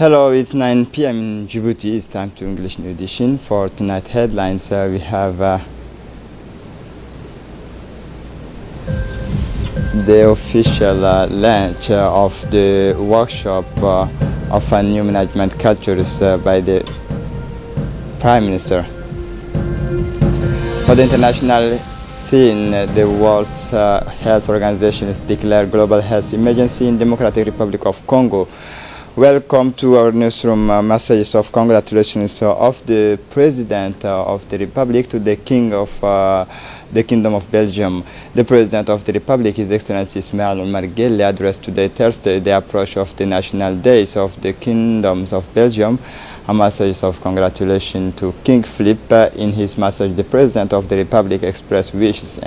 Hello, it's 9 p.m. in Djibouti. It's time to English New Edition. For tonight headlines, we have the official launch of the workshop of a new management cultures by the Prime Minister. For the international scene, the World Health Organization has declared global health emergency in Democratic Republic of Congo. Welcome to our newsroom. Messages of congratulations of the President of the Republic to the King of the Kingdom of Belgium. The President of the Republic, His Excellency Ismail Omar Guelleh, addressed today Thursday the approach of the National Days of the Kingdoms of Belgium. A message of congratulations to King Philippe. In his message, the President of the Republic expressed wishes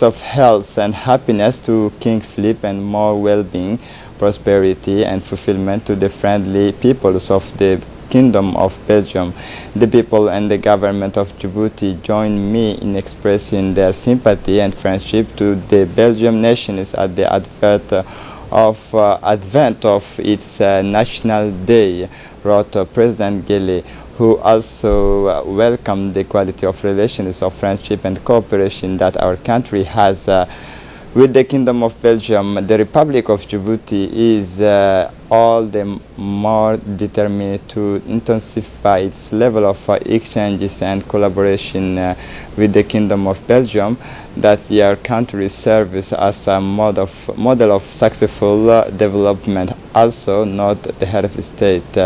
of health and happiness to King Philippe and more well-being, prosperity and fulfillment to the friendly peoples of the Kingdom of Belgium. The people and the government of Djibouti join me in expressing their sympathy and friendship to the Belgian nations at the advent of its National Day, wrote President Guelleh, who also welcomed the quality of relations of friendship and cooperation that our country has with the Kingdom of Belgium. The Republic of Djibouti is all the more determined to intensify its level of exchanges and collaboration with the Kingdom of Belgium, that your country serves as a model of successful development. Also, note the head of state,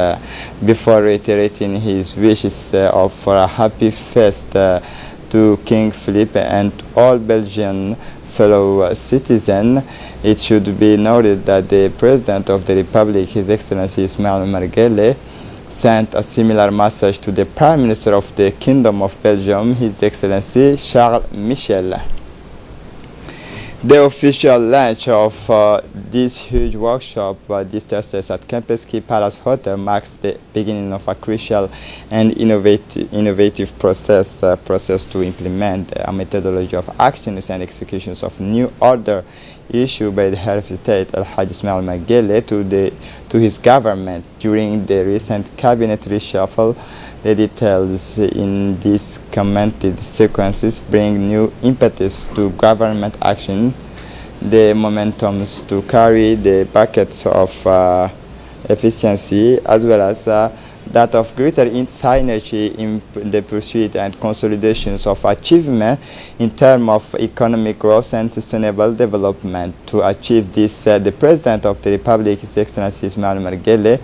before reiterating his wishes for a happy feast to King Philippe and all Belgian fellow citizen, it should be noted that the President of the Republic, His Excellency Ismail Omar Guelleh, sent a similar message to the Prime Minister of the Kingdom of Belgium, His Excellency Charles Michel. The official launch of this huge workshop this Thursday at Kempinski Palace Hotel marks the beginning of a crucial and innovative process to implement a methodology of actions and executions of new order issued by the head of state, Al-Hajj Ismail Omar Guelleh, to his government during the recent cabinet reshuffle. The details in these commented sequences bring new impetus to government action, the momentums to carry the buckets of efficiency, as well as that of greater synergy in the pursuit and consolidations of achievement in terms of economic growth and sustainable development. To achieve this, the President of the Republic, His Excellency Ismail Omar Guelleh,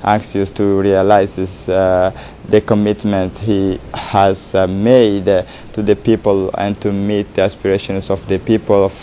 anxious to realize the commitment he has made to the people and to meet the aspirations of the people of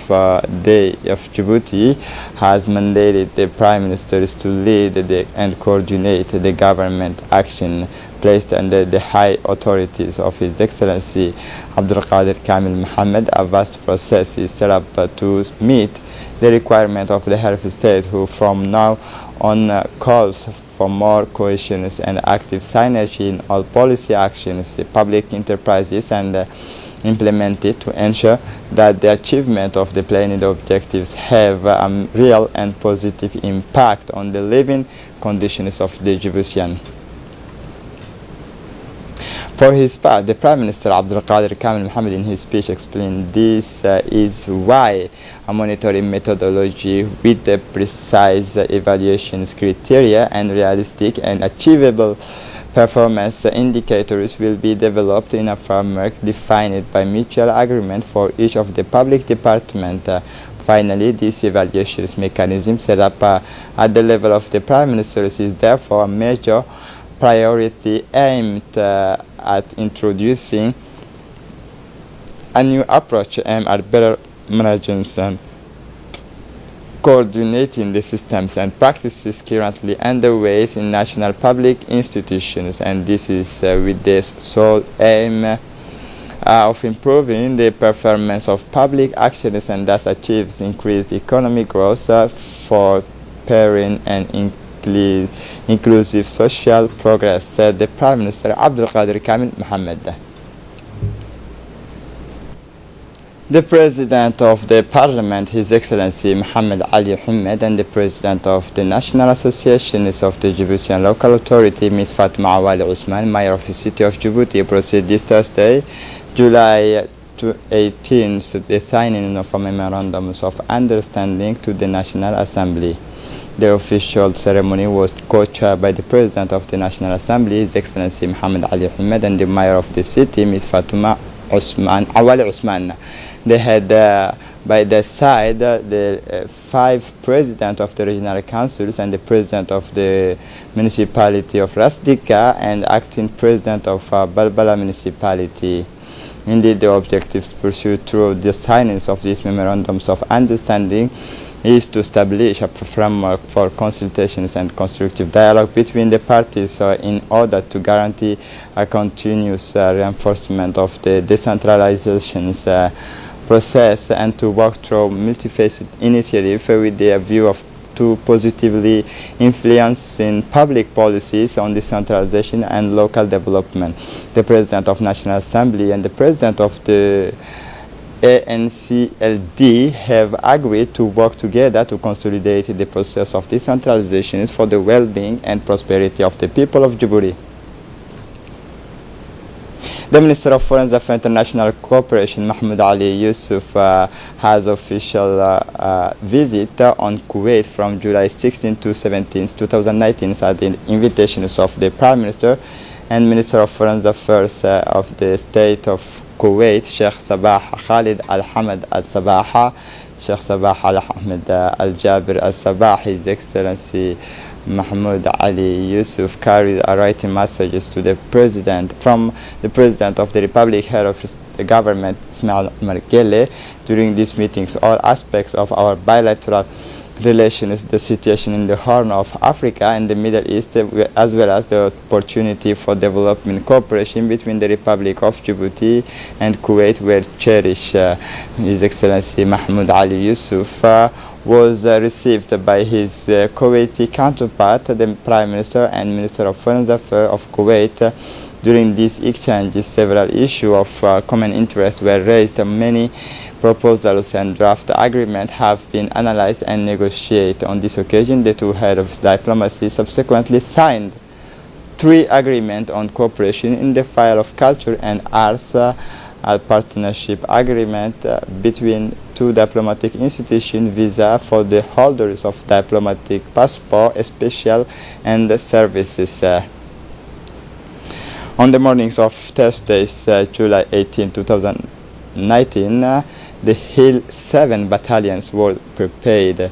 Djibouti, has mandated the Prime Ministers to lead and coordinate the government action placed under the high authorities of His Excellency Abdul Qadir Kamil Mohammed. A vast process is set up to meet the requirement of the head of state, who from now on calls for more cohesion and active synergy in all policy actions, public enterprises, and implemented to ensure that the achievement of the planned objectives have a real and positive impact on the living conditions of the Djiboutian. For his part, the Prime Minister Abdul Qadir Kamil Mohammed in his speech explained this is why a monitoring methodology with the precise evaluations criteria and realistic and achievable performance indicators will be developed in a framework defined by mutual agreement for each of the public departments. Finally, this evaluations mechanism set up at the level of the Prime Minister is therefore a major priority aimed at introducing a new approach aimed at better managing and coordinating the systems and practices currently underway in national public institutions, and this is with the sole aim of improving the performance of public actions and thus achieves increased economic growth for pairing and inclusive social progress, said the Prime Minister Abdul Qadir Kamil Mohammed. The President of the Parliament, His Excellency Mohammed Ali Hamid, and the President of the National Associations of the Djiboutian Local Authority, Ms. Fatma Awali Usman, Mayor of the City of Djibouti, proceeded this Thursday, July 18th, the signing of a memorandums of understanding to the National Assembly. The official ceremony was co-chaired by the President of the National Assembly, His Excellency Mohammed Ali Hamid, and the Mayor of the city, Ms. Fatma Awali Usman. They had by their side the 5 presidents of the regional councils and the president of the municipality of Ras Dika and acting president of Balbala municipality. Indeed, the objectives pursued through the signings of these memorandums of understanding is to establish a framework for consultations and constructive dialogue between the parties in order to guarantee a continuous reinforcement of the decentralization process and to work through multifaceted initiatives with the view of to positively influencing public policies on decentralization and local development. The President of National Assembly and the President of the ANCLD have agreed to work together to consolidate the process of decentralization for the well-being and prosperity of the people of Djibouti. The Minister of Foreign Affairs and International Cooperation, Mahmoud Ali Yusuf, has official visit on Kuwait from July 16 to 17, 2019 at the invitations of the Prime Minister and Minister of Foreign Affairs of the State of Kuwait, Sheikh Sabah Khalid Al-Hamad Al-Sabah, Sheikh Sabah Al-Ahmed Al-Jabir Al-Sabah. His Excellency Mahmoud Ali Yusuf carried a writing messages to the President from the President of the Republic, head of the government, Ismail Omar Gelle. During these meetings, all aspects of our bilateral relations, the situation in the Horn of Africa and the Middle East, as well as the opportunity for development cooperation between the Republic of Djibouti and Kuwait were cherished. His Excellency Mahmoud Ali Yusuf was received by his Kuwaiti counterpart, the Prime Minister and Minister of Foreign Affairs of Kuwait. During these exchanges, several issues of common interest were raised. Many proposals and draft agreements have been analyzed and negotiated. On this occasion, the two heads of diplomacy subsequently signed 3 agreements on cooperation in the field of culture and arts, a partnership agreement between 2 diplomatic institutions, visa for the holders of diplomatic passport, special and services. On the mornings of Thursday, July 18, 2019, the Hill 7 battalions were prepared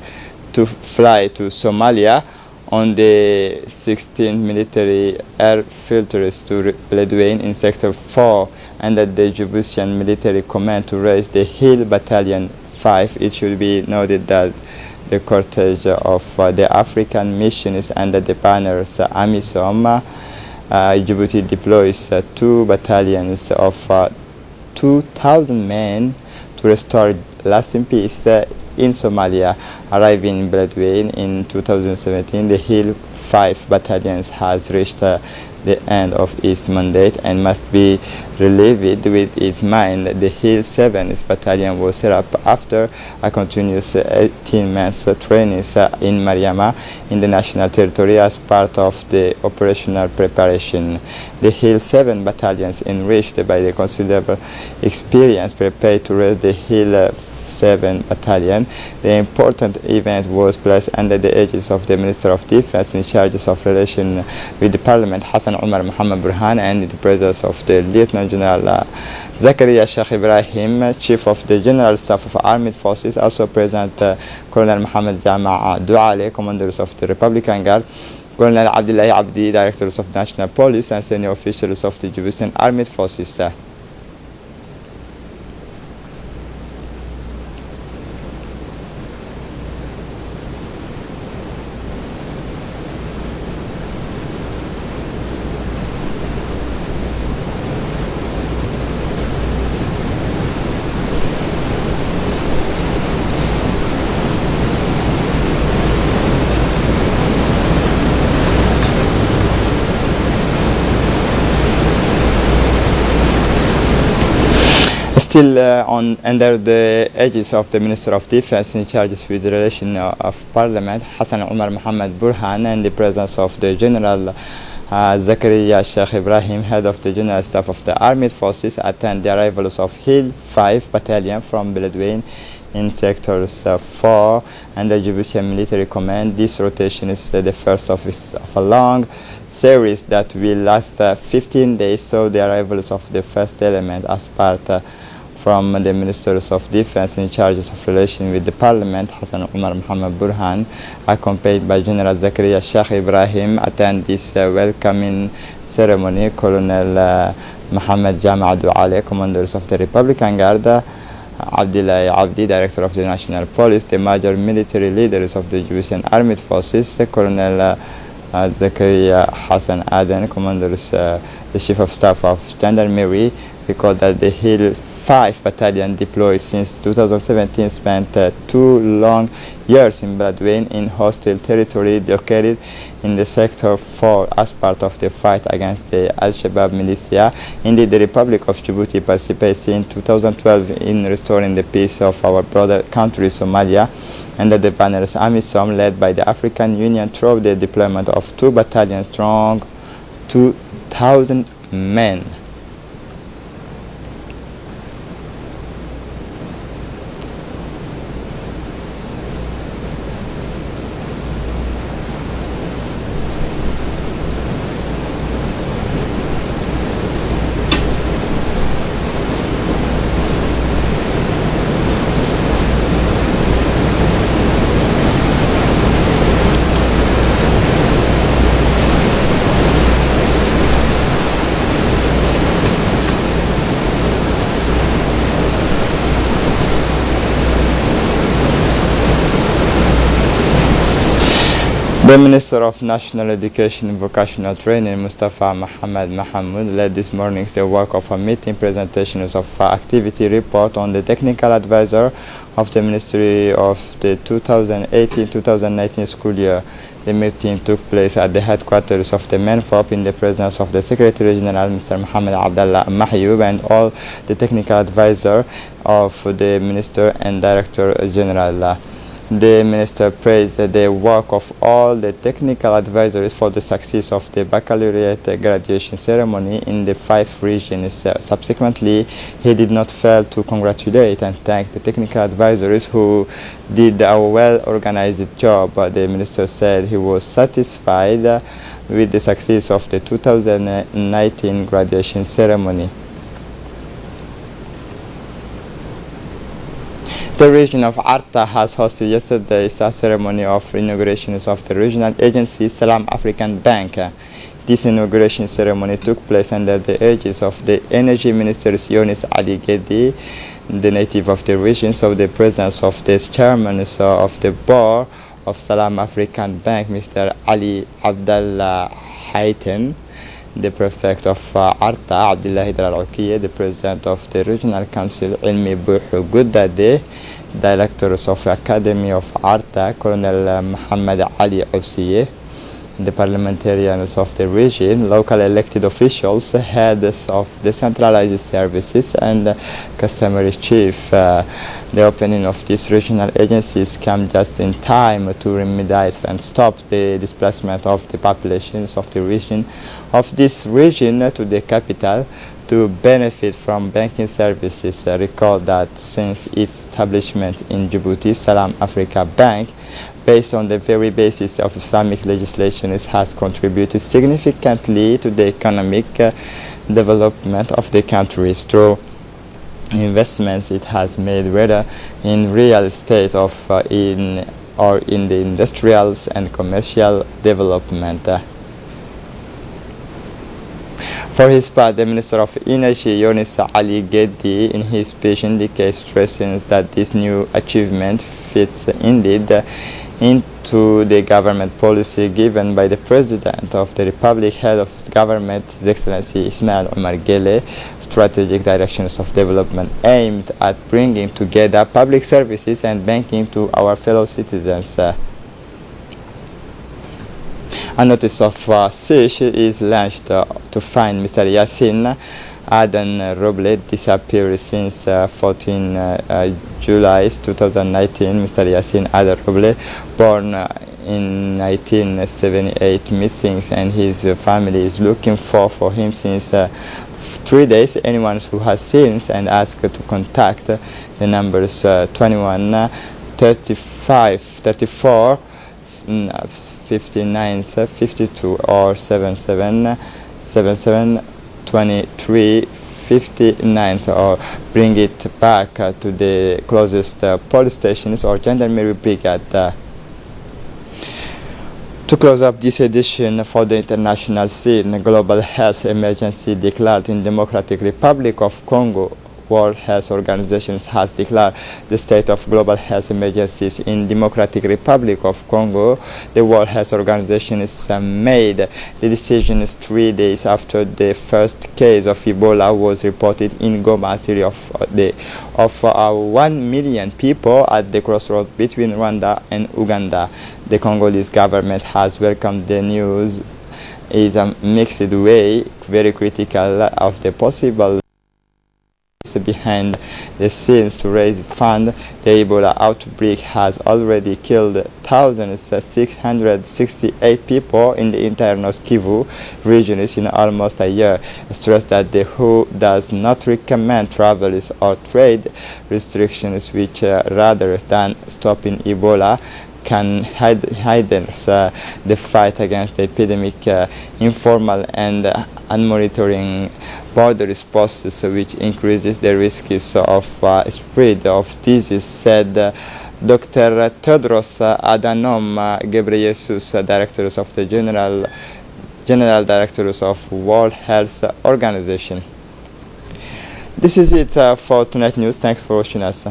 to fly to Somalia on the 16th military airfielders to Beledweyne in Sector 4 and at the Djiboutian Military Command to raise the Hill Battalion 5. It should be noted that the cortege of the African missions under the banners AMISOM, Djibouti deploys 2 battalions of 2,000 men to restore lasting peace in Somalia. Arriving in Beledweyne in 2017, the Hill 5 battalions has reached the end of its mandate and must be relieved with its mind. The Hill 7 battalion was set up after a continuous 18 months training in Mariama in the national territory as part of the operational preparation. The Hill 7 battalions, enriched by the considerable experience, prepared to raise the Hill 7 Battalion. The important event was placed under the aegis of the Minister of Defense in charge of relations with the Parliament, Hassan Omar Mohammed Burhan, and the presence of the Lieutenant General Zakaria Sheikh Ibrahim, Chief of the General Staff of Armed Forces, also present Colonel Mohammed Jama Douale, Commanders of the Republican Guard, Colonel Abdullahi Abdi, Directors of National Police, and senior officials of the Djiboutian Armed Forces. Still under the aegis of the Minister of Defense in charge with the relation of Parliament, Hassan Umar Muhammad Burhan, and the presence of the General Zakaria Sheikh Ibrahim, head of the General Staff of the Armed Forces, attend the arrivals of Hill 5 Battalion from Beledweyne in sectors 4 and the Djiboutian Military Command. This rotation is the first of a long series that will last 15 days, so the arrivals of the first element as part from the Ministers of Defense in charge of relation with the Parliament, Hassan Umar Muhammad Burhan, accompanied by General Zakaria Sheikh Ibrahim, attend this welcoming ceremony. Colonel Mohammed Jama Douale, Commanders of the Republican Guard, Abdullah Abdi, Director of the National Police, the major military leaders of the Djiboutian Armed Forces, Colonel Zakaria Hassan Aden, Commanders, the Chief of Staff of Gendarmerie, recalled that the Hill 5 Battalion deployed since 2017 spent 2 long years in Beledweyne in hostile territory located in the Sector 4 as part of the fight against the Al-Shabaab militia. Indeed, the Republic of Djibouti participates in 2012 in restoring the peace of our brother country, Somalia, under the banners AMISOM, led by the African Union, through the deployment of 2 battalions strong, 2,000 men. The Minister of National Education and Vocational Training, Mustafa Mohammed Mahamoud, led this morning the work of a meeting presentations of activity report on the technical advisor of the Ministry of the 2018-2019 school year. The meeting took place at the headquarters of the MENFOP in the presence of the Secretary General, Mr. Mohammed Abdallah Mahyub, and all the technical advisor of the Minister and Director General. The Minister praised the work of all the technical advisors for the success of the baccalaureate graduation ceremony in the 5 regions. Subsequently, he did not fail to congratulate and thank the technical advisors who did a well-organized job. The Minister said he was satisfied with the success of the 2019 graduation ceremony. The region of Arta has hosted yesterday a ceremony of inauguration of the regional agency Salam African Bank. This inauguration ceremony took place under the aegis of the Energy Minister Yonis Ali Gedi, the native of the region, so the presence of the chairman of the board of Salam African Bank, Mr. Ali Abdallah Hayten, the prefect of Arta, Abdullah Al-Ukiye, the president of the regional council, Ilmi Buhu Guddade, directors of Academy of Arta, Colonel Muhammad Ali Usiye, the parliamentarians of the region, local elected officials, heads of decentralized services, and customary chief. The opening of these regional agencies came just in time to remediate and stop the displacement of the populations of the region to the capital to benefit from banking services. Recall that since its establishment in Djibouti, Salam Africa Bank, based on the very basis of Islamic legislation, it has contributed significantly to the economic development of the country through investments it has made, whether in real estate or in the industrial and commercial development. For his part, the Minister of Energy, Yonis Ali Gedi, in his speech indicates, stresses that this new achievement fits indeed into the government policy given by the President of the Republic, head of his government, His Excellency Ismail Omar Guelleh, strategic directions of development aimed at bringing together public services and banking to our fellow citizens. A notice of search is launched to find Mr. Yassin Adan Roble disappeared since 14 July 2019. Mr. Yasin Adan Roble, born in 1978, missing, and his family is looking for him since 3 days. Anyone who has seen and asked to contact the numbers 21 35 34 59 52 or 77 23 59, or bring it back to the closest police stations or gendarmerie brigade. To close up this edition for the international scene, global health emergency declared in Democratic Republic of Congo. World Health Organization has declared the state of global health emergencies in Democratic Republic of Congo. The World Health Organization has made the decision 3 days after the first case of Ebola was reported in Goma, city of 1 million people at the crossroads between Rwanda and Uganda. The Congolese government has welcomed the news in a mixed way, very critical of the possible behind the scenes to raise funds. The Ebola outbreak has already killed 1,668 people in the entire North Kivu region in almost a year. Stress that the WHO does not recommend travel or trade restrictions, which rather than stopping Ebola can hinders the fight against the epidemic. Informal and unmonitoring border responses, which increases the risks of spread of disease, said Dr. Tedros Adhanom Ghebreyesus, Director of the General Directors of World Health Organization. This is it for tonight's news. Thanks for watching us.